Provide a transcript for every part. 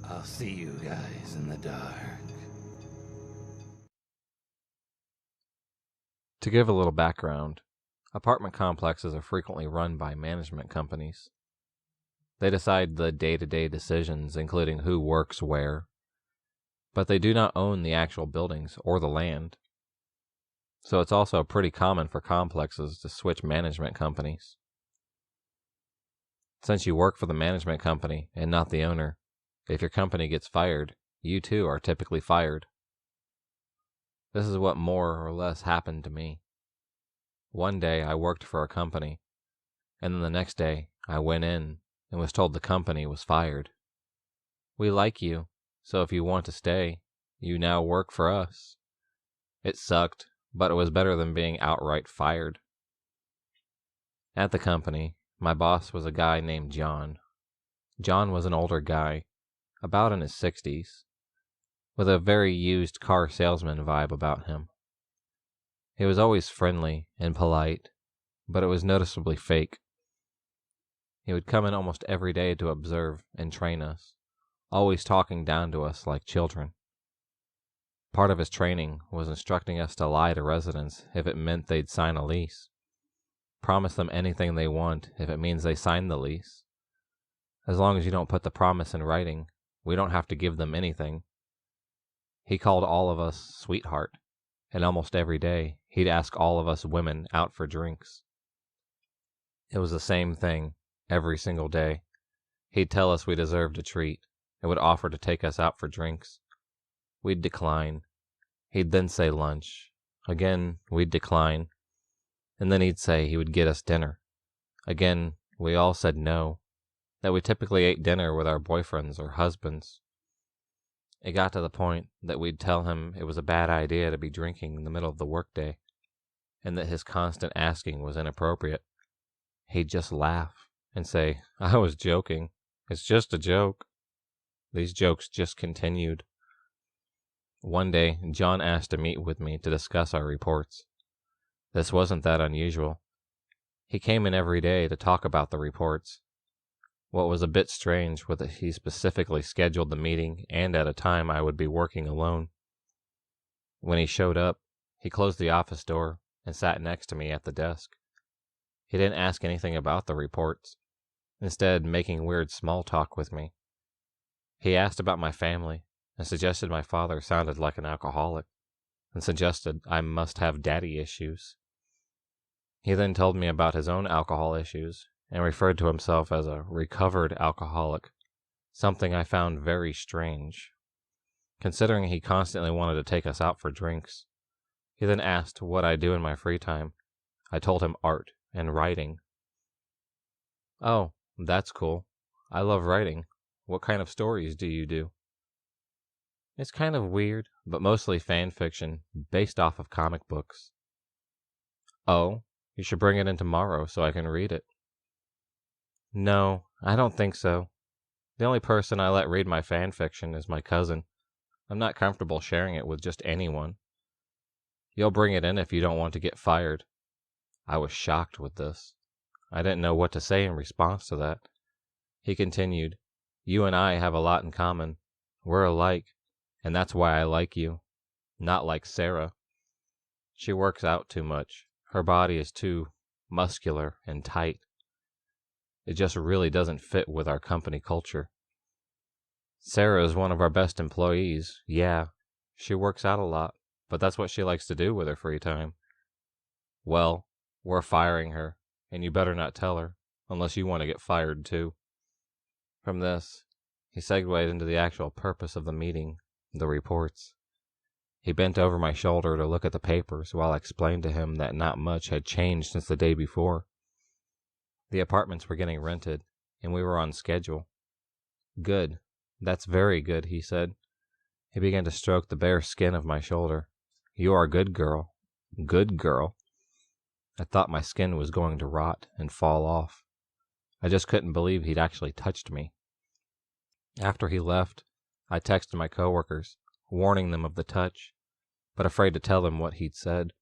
I'll see you guys in the dark. To give a little background, apartment complexes are frequently run by management companies. They decide the day-to-day decisions, including who works where, but they do not own the actual buildings or the land. So it's also pretty common for complexes to switch management companies. Since you work for the management company and not the owner, if your company gets fired, you too are typically fired. This is what more or less happened to me. One day I worked for a company, and then the next day I went in and was told the company was fired. We like you, so if you want to stay, you now work for us. It sucked, but it was better than being outright fired. At the company, my boss was a guy named John. John was an older guy, about in his 60s, with a very used car salesman vibe about him. He was always friendly and polite, but it was noticeably fake. He would come in almost every day to observe and train us, always talking down to us like children. Part of his training was instructing us to lie to residents if it meant they'd sign a lease. Promise them anything they want if it means they sign the lease. As long as you don't put the promise in writing, we don't have to give them anything. He called all of us sweetheart, and almost every day he'd ask all of us women out for drinks. It was the same thing every single day. He'd tell us we deserved a treat and would offer to take us out for drinks. We'd decline. He'd then say lunch. Again, we'd decline. And then he'd say he would get us dinner. Again, we all said no, that we typically ate dinner with our boyfriends or husbands. It got to the point that we'd tell him it was a bad idea to be drinking in the middle of the workday, and that his constant asking was inappropriate. He'd just laugh and say, "I was joking. It's just a joke." These jokes just continued. One day, John asked to meet with me to discuss our reports. This wasn't that unusual. He came in every day to talk about the reports. What was a bit strange was that he specifically scheduled the meeting and at a time I would be working alone. When he showed up, he closed the office door and sat next to me at the desk. He didn't ask anything about the reports, instead making weird small talk with me. He asked about my family and suggested my father sounded like an alcoholic and suggested I must have daddy issues. He then told me about his own alcohol issues and referred to himself as a recovered alcoholic, something I found very strange, considering he constantly wanted to take us out for drinks. He then asked what I do in my free time. I told him art and writing. "Oh, that's cool. I love writing. What kind of stories do you do?" "It's kind of weird, but mostly fan fiction, based off of comic books." "Oh, you should bring it in tomorrow so I can read it." "No, I don't think so. The only person I let read my fan fiction is my cousin. I'm not comfortable sharing it with just anyone." "You'll bring it in if you don't want to get fired." I was shocked with this. I didn't know what to say in response to that. He continued, "You and I have a lot in common. We're alike, and that's why I like you. Not like Sarah. She works out too much. Her body is too muscular and tight. It just really doesn't fit with our company culture. Sarah is one of our best employees. Yeah, she works out a lot, but that's what she likes to do with her free time. Well, we're firing her, and you better not tell her, unless you want to get fired too." From this, he segued into the actual purpose of the meeting, the reports. He bent over my shoulder to look at the papers while I explained to him that not much had changed since the day before. The apartments were getting rented, and we were on schedule. "Good. That's very good," he said. He began to stroke the bare skin of my shoulder. "You are a good girl. Good girl." I thought my skin was going to rot and fall off. I just couldn't believe he'd actually touched me. After he left, I texted my coworkers, warning them of the touch, but afraid to tell them what he'd said.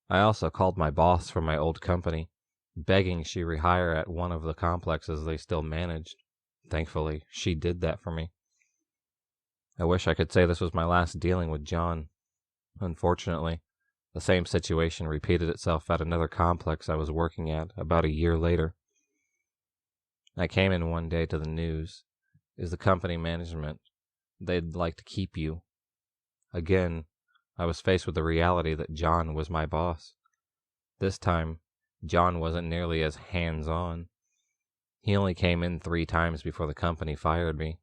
I also called my boss from my old company, begging she rehire at one of the complexes they still managed. Thankfully, she did that for me. I wish I could say this was my last dealing with John. Unfortunately, the same situation repeated itself at another complex I was working at about a year later. I came in one day to the news. Is the company management. They'd like to keep you. Again, I was faced with the reality that John was my boss. This time, John wasn't nearly as hands-on. He only came in 3 times before the company fired me.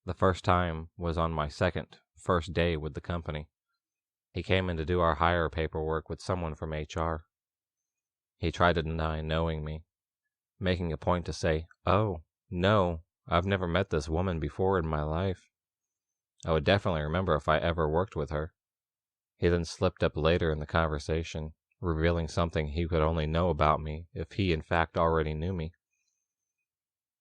The first time was on my first day with the company. He came in to do our hire paperwork with someone from HR. He tried to deny knowing me, making a point to say, "Oh, no, I've never met this woman before in my life. I would definitely remember if I ever worked with her." He then slipped up later in the conversation, revealing something he could only know about me if he in fact already knew me.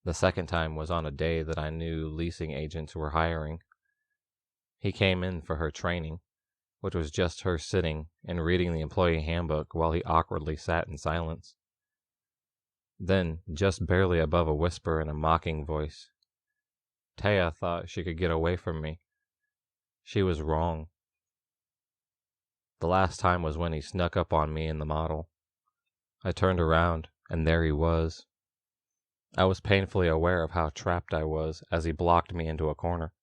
The second time was on a day that I knew leasing agents were hiring. He came in for her training, which was just her sitting and reading the employee handbook while he awkwardly sat in silence. Then, just barely above a whisper in a mocking voice, Taya thought she could get away from me. She was wrong. The last time was when he snuck up on me in the model. I turned around, and there he was. I was painfully aware of how trapped I was as he blocked me into a corner.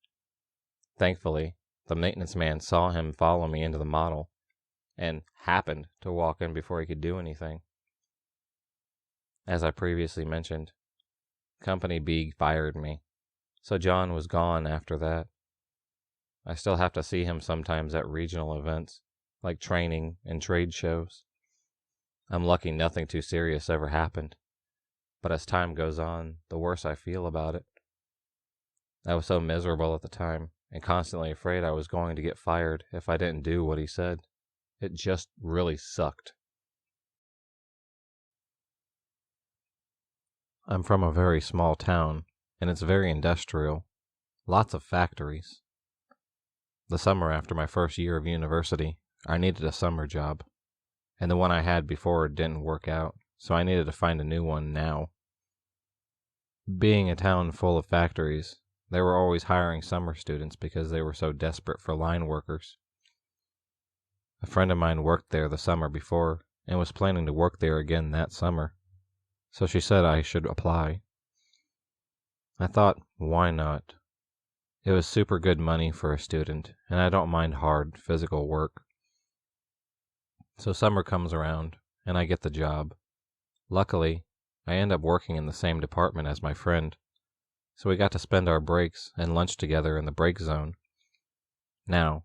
Thankfully, the maintenance man saw him follow me into the model, and happened to walk in before he could do anything. As I previously mentioned, Company B fired me, so John was gone after that. I still have to see him sometimes at regional events, like training and trade shows. I'm lucky nothing too serious ever happened, but as time goes on, the worse I feel about it. I was so miserable at the time, and constantly afraid I was going to get fired if I didn't do what he said. It just really sucked. I'm from a very small town, and it's very industrial. Lots of factories. The summer after my first year of university, I needed a summer job, and the one I had before didn't work out, so I needed to find a new one now. Being a town full of factories, they were always hiring summer students because they were so desperate for line workers. A friend of mine worked there the summer before and was planning to work there again that summer, so she said I should apply. I thought, why not? It was super good money for a student, and I don't mind hard physical work. So summer comes around, and I get the job. Luckily, I end up working in the same department as my friend, so we got to spend our breaks and lunch together in the break zone. Now,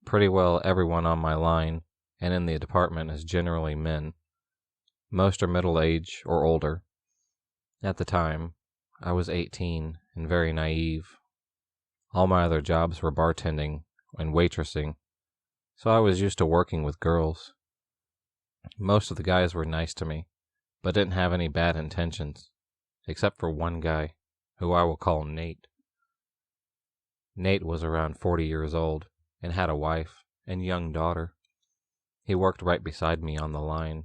pretty well everyone on my line and in the department is generally men. Most are middle-aged or older. At the time, I was 18 and very naive. All my other jobs were bartending and waitressing, so I was used to working with girls. Most of the guys were nice to me, but didn't have any bad intentions, except for one guy, who I will call Nate. Nate was around 40 years old and had a wife and young daughter. He worked right beside me on the line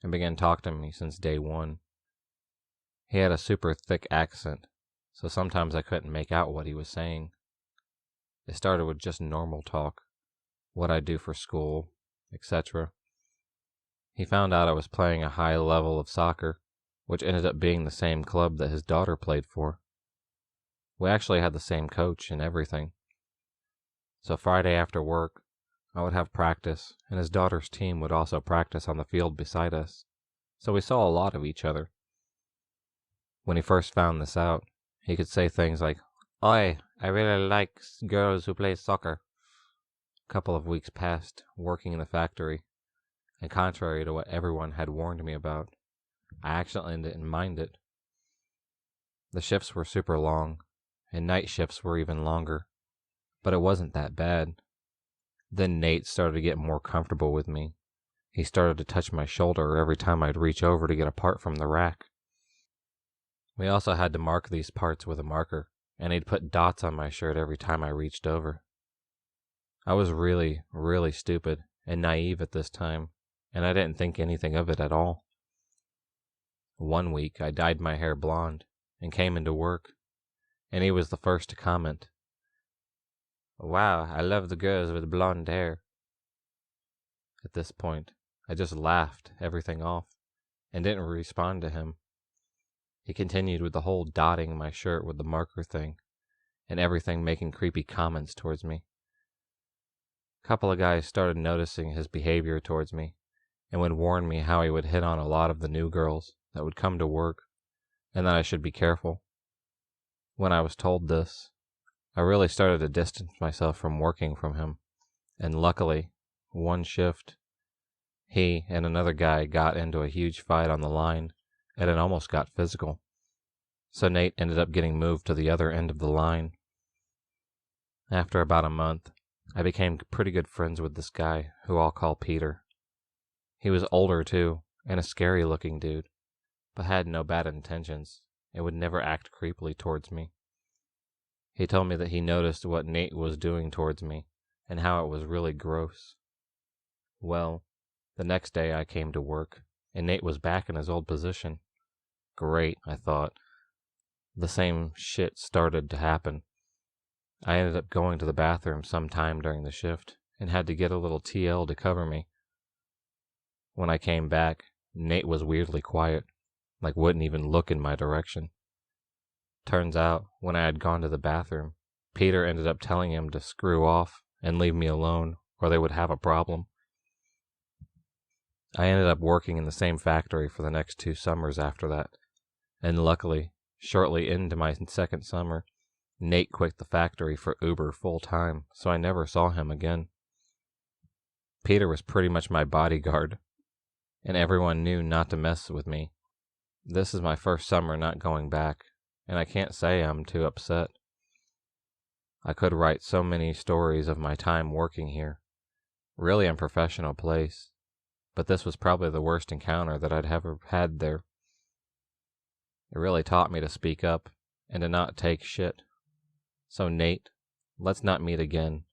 and began talking to me since day one. He had a super thick accent, so sometimes I couldn't make out what he was saying. It started with just normal talk, what I do for school, etc. He found out I was playing a high level of soccer, which ended up being the same club that his daughter played for. We actually had the same coach and everything. So Friday after work, I would have practice, and his daughter's team would also practice on the field beside us, so we saw a lot of each other. When he first found this out, he could say things like, "Oi, I really like girls who play soccer." A couple of weeks passed, working in the factory, and contrary to what everyone had warned me about, I actually didn't mind it. The shifts were super long, and night shifts were even longer, but it wasn't that bad. Then Nate started to get more comfortable with me. He started to touch my shoulder every time I'd reach over to get a part from the rack. We also had to mark these parts with a marker, and he'd put dots on my shirt every time I reached over. I was really, really stupid and naive at this time, and I didn't think anything of it at all. One week, I dyed my hair blonde and came into work, and he was the first to comment. Wow, I love the girls with blonde hair. At this point, I just laughed everything off and didn't respond to him. He continued with the whole dotting my shirt with the marker thing and everything making creepy comments towards me. A couple of guys started noticing his behavior towards me and would warn me how he would hit on a lot of the new girls that would come to work and that I should be careful. When I was told this, I really started to distance myself from working from him, and luckily, one shift, he and another guy got into a huge fight on the line, and it almost got physical. So Nate ended up getting moved to the other end of the line. After about a month, I became pretty good friends with this guy, who I'll call Peter. He was older too, and a scary-looking dude, but had no bad intentions, and would never act creepily towards me. He told me that he noticed what Nate was doing towards me, and how it was really gross. Well, the next day I came to work, and Nate was back in his old position. Great, I thought. The same shit started to happen. I ended up going to the bathroom sometime during the shift, and had to get a little TL to cover me. When I came back, Nate was weirdly quiet, like wouldn't even look in my direction. Turns out, when I had gone to the bathroom, Peter ended up telling him to screw off and leave me alone, or they would have a problem. I ended up working in the same factory for the next 2 summers after that, and luckily, shortly into my second summer, Nate quit the factory for Uber full-time, so I never saw him again. Peter was pretty much my bodyguard, and everyone knew not to mess with me. This is my first summer not going back, and I can't say I'm too upset. I could write so many stories of my time working here. Really unprofessional place, but this was probably the worst encounter that I'd ever had there. It really taught me to speak up and to not take shit. So Nate, let's not meet again.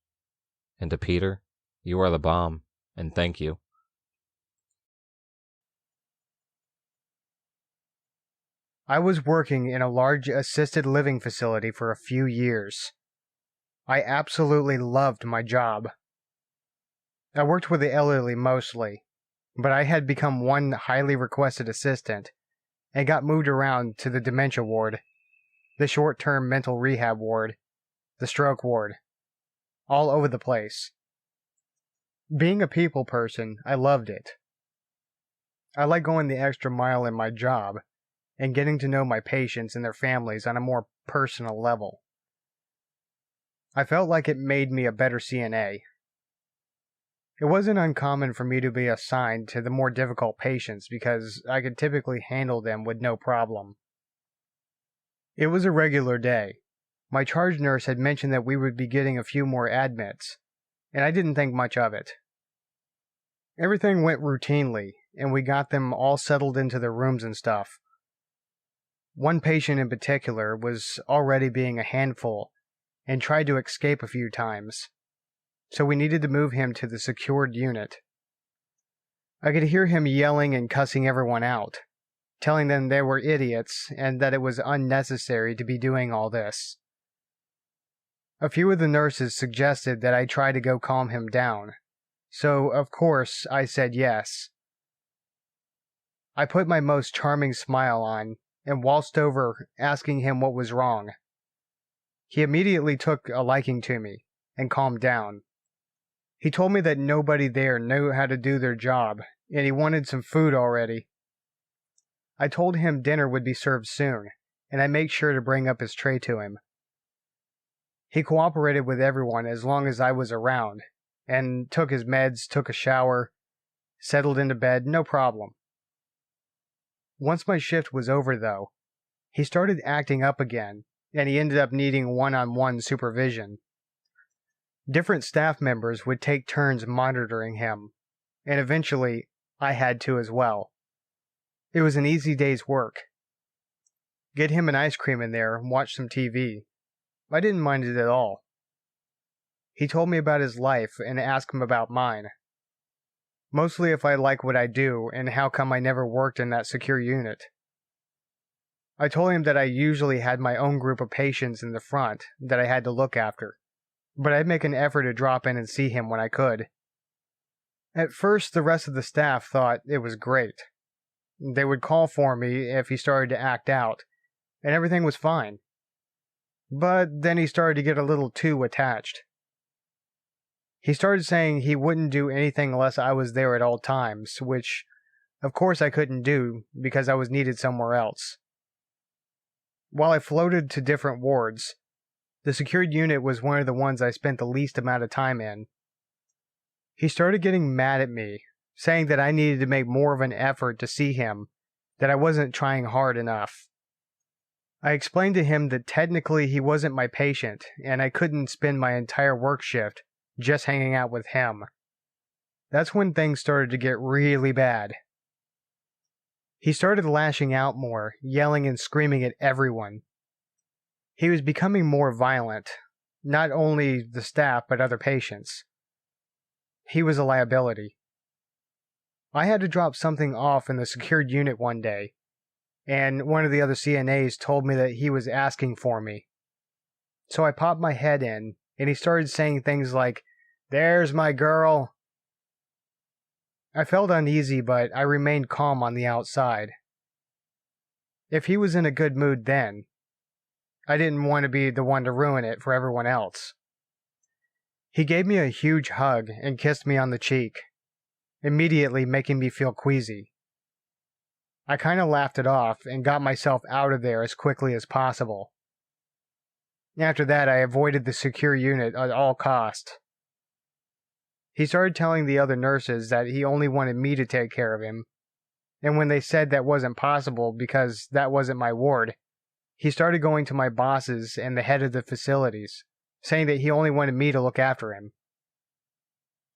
And to Peter, you are the bomb, and thank you. I was working in a large assisted living facility for a few years. I absolutely loved my job. I worked with the elderly mostly, but I had become one highly requested assistant and got moved around to the dementia ward, the short-term mental rehab ward, the stroke ward, all over the place. Being a people person, I loved it. I like going the extra mile in my job and getting to know my patients and their families on a more personal level. I felt like it made me a better CNA. It wasn't uncommon for me to be assigned to the more difficult patients because I could typically handle them with no problem. It was a regular day. My charge nurse had mentioned that we would be getting a few more admits, and I didn't think much of it. Everything went routinely, and we got them all settled into their rooms and stuff. One patient in particular was already being a handful and tried to escape a few times, so we needed to move him to the secured unit. I could hear him yelling and cussing everyone out, telling them they were idiots and that it was unnecessary to be doing all this. A few of the nurses suggested that I try to go calm him down, so of course I said yes. I put my most charming smile on and waltzed over asking him what was wrong. He immediately took a liking to me and calmed down. He told me that nobody there knew how to do their job and he wanted some food already. I told him dinner would be served soon, and I made sure to bring up his tray to him. He cooperated with everyone as long as I was around, and took his meds, took a shower, settled into bed, no problem. Once my shift was over, though, he started acting up again, and he ended up needing one-on-one supervision. Different staff members would take turns monitoring him, and eventually I had to as well. It was an easy day's work. Get him an ice cream in there, watch some TV. I didn't mind it at all. He told me about his life and asked him about mine. Mostly if I like what I do and how come I never worked in that secure unit. I told him that I usually had my own group of patients in the front that I had to look after, but I'd make an effort to drop in and see him when I could. At first, the rest of the staff thought it was great. They would call for me if he started to act out, and everything was fine. But then he started to get a little too attached. He started saying he wouldn't do anything unless I was there at all times, which, of course, I couldn't do because I was needed somewhere else. While I floated to different wards, the secured unit was one of the ones I spent the least amount of time in. He started getting mad at me, saying that I needed to make more of an effort to see him, that I wasn't trying hard enough. I explained to him that technically he wasn't my patient, and I couldn't spend my entire work shift just hanging out with him. That's when things started to get really bad. He started lashing out more, yelling and screaming at everyone. He was becoming more violent, not only the staff but other patients. He was a liability. I had to drop something off in the secured unit one day, and one of the other CNAs told me that he was asking for me. So I popped my head in, and he started saying things like, "There's my girl." I felt uneasy, but I remained calm on the outside. If he was in a good mood then, I didn't want to be the one to ruin it for everyone else. He gave me a huge hug and kissed me on the cheek, immediately making me feel queasy. I kind of laughed it off and got myself out of there as quickly as possible. After that, I avoided the secure unit at all costs. He started telling the other nurses that he only wanted me to take care of him, and when they said that wasn't possible because that wasn't my ward, he started going to my bosses and the head of the facilities, saying that he only wanted me to look after him.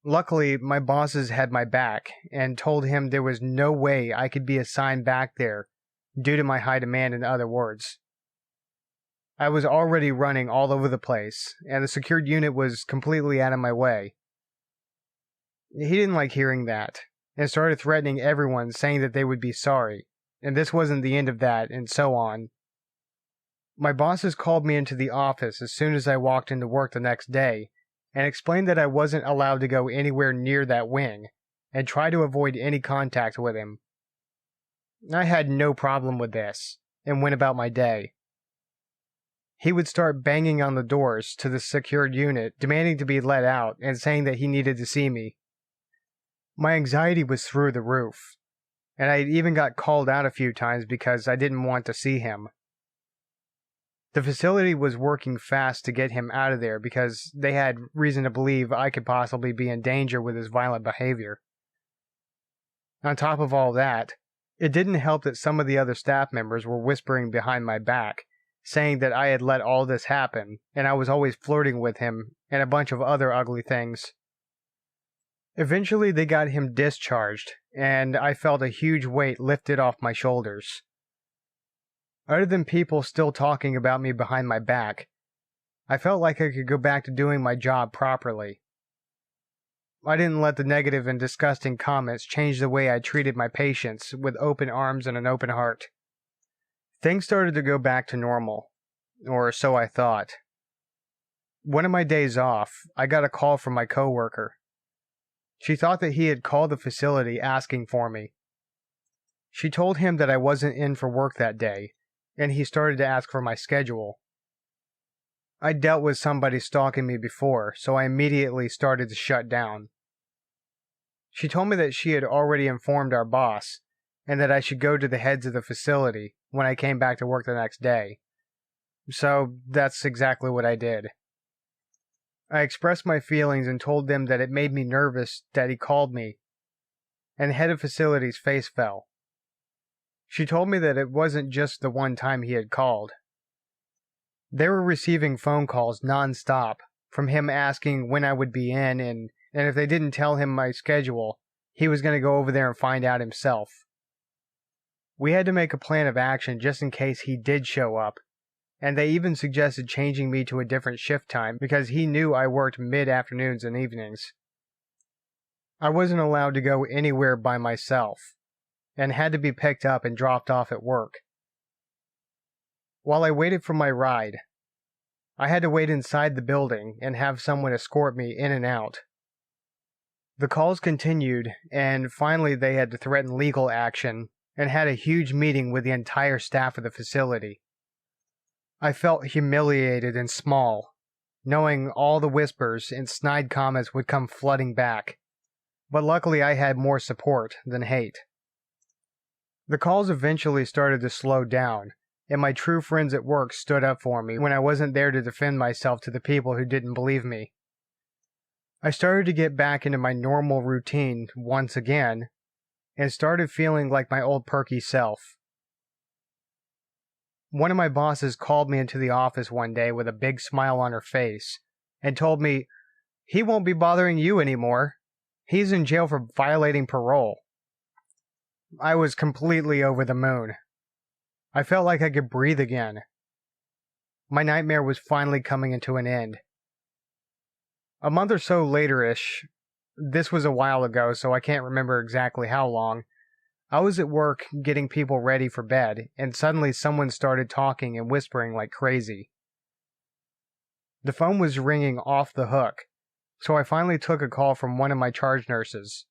Luckily, my bosses had my back and told him there was no way I could be assigned back there due to my high demand in other wards. I was already running all over the place, and the secured unit was completely out of my way. He didn't like hearing that, and started threatening everyone, saying that they would be sorry, and this wasn't the end of that, and so on. My bosses called me into the office as soon as I walked into work the next day, and explained that I wasn't allowed to go anywhere near that wing, and try to avoid any contact with him. I had no problem with this, and went about my day. He would start banging on the doors to the secured unit, demanding to be let out, and saying that he needed to see me. My anxiety was through the roof, and I even got called out a few times because I didn't want to see him. The facility was working fast to get him out of there because they had reason to believe I could possibly be in danger with his violent behavior. On top of all that, it didn't help that some of the other staff members were whispering behind my back, saying that I had let all this happen, and I was always flirting with him, and a bunch of other ugly things. Eventually they got him discharged, and I felt a huge weight lifted off my shoulders. Other than people still talking about me behind my back, I felt like I could go back to doing my job properly. I didn't let the negative and disgusting comments change the way I treated my patients with open arms and an open heart. Things started to go back to normal, or so I thought. One of my days off, I got a call from my coworker. She thought that he had called the facility asking for me. She told him that I wasn't in for work that day, and he started to ask for my schedule. I dealt with somebody stalking me before, so I immediately started to shut down. She told me that she had already informed our boss, and that I should go to the heads of the facility when I came back to work the next day. So that's exactly what I did. I expressed my feelings and told them that it made me nervous that he called me, and the head of facility's face fell. She told me that it wasn't just the one time he had called. They were receiving phone calls non-stop from him asking when I would be in, and if they didn't tell him my schedule, he was going to go over there and find out himself. We had to make a plan of action just in case he did show up, and they even suggested changing me to a different shift time because he knew I worked mid-afternoons and evenings. I wasn't allowed to go anywhere by myself, and had to be picked up and dropped off at work. While I waited for my ride, I had to wait inside the building and have someone escort me in and out. The calls continued, and finally they had to threaten legal action and had a huge meeting with the entire staff of the facility. I felt humiliated and small, knowing all the whispers and snide comments would come flooding back, but luckily I had more support than hate. The calls eventually started to slow down, and my true friends at work stood up for me when I wasn't there to defend myself to the people who didn't believe me. I started to get back into my normal routine once again, and started feeling like my old perky self. One of my bosses called me into the office one day with a big smile on her face, and told me, "He won't be bothering you anymore. He's in jail for violating parole." I was completely over the moon. I felt like I could breathe again. My nightmare was finally coming to an end. A month or so later-ish, this was a while ago, so I can't remember exactly how long, I was at work getting people ready for bed, and suddenly someone started talking and whispering like crazy. The phone was ringing off the hook, so I finally took a call from one of my charge nurses.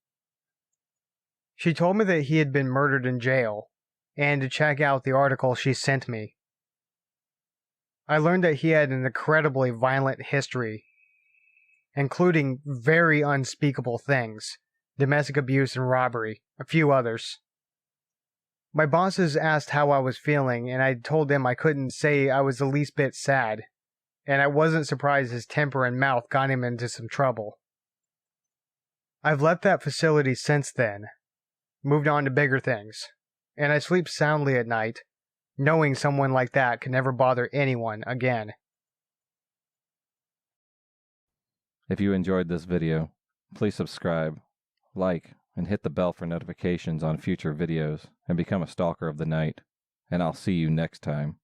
She told me that he had been murdered in jail, and to check out the article she sent me. I learned that he had an incredibly violent history, including very unspeakable things, domestic abuse and robbery, a few others. My bosses asked how I was feeling, and I told them I couldn't say I was the least bit sad, and I wasn't surprised his temper and mouth got him into some trouble. I've left that facility since then, moved on to bigger things, and I sleep soundly at night, knowing someone like that could never bother anyone again. If you enjoyed this video, please subscribe, like, and hit the bell for notifications on future videos, and become a stalker of the night. And I'll see you next time.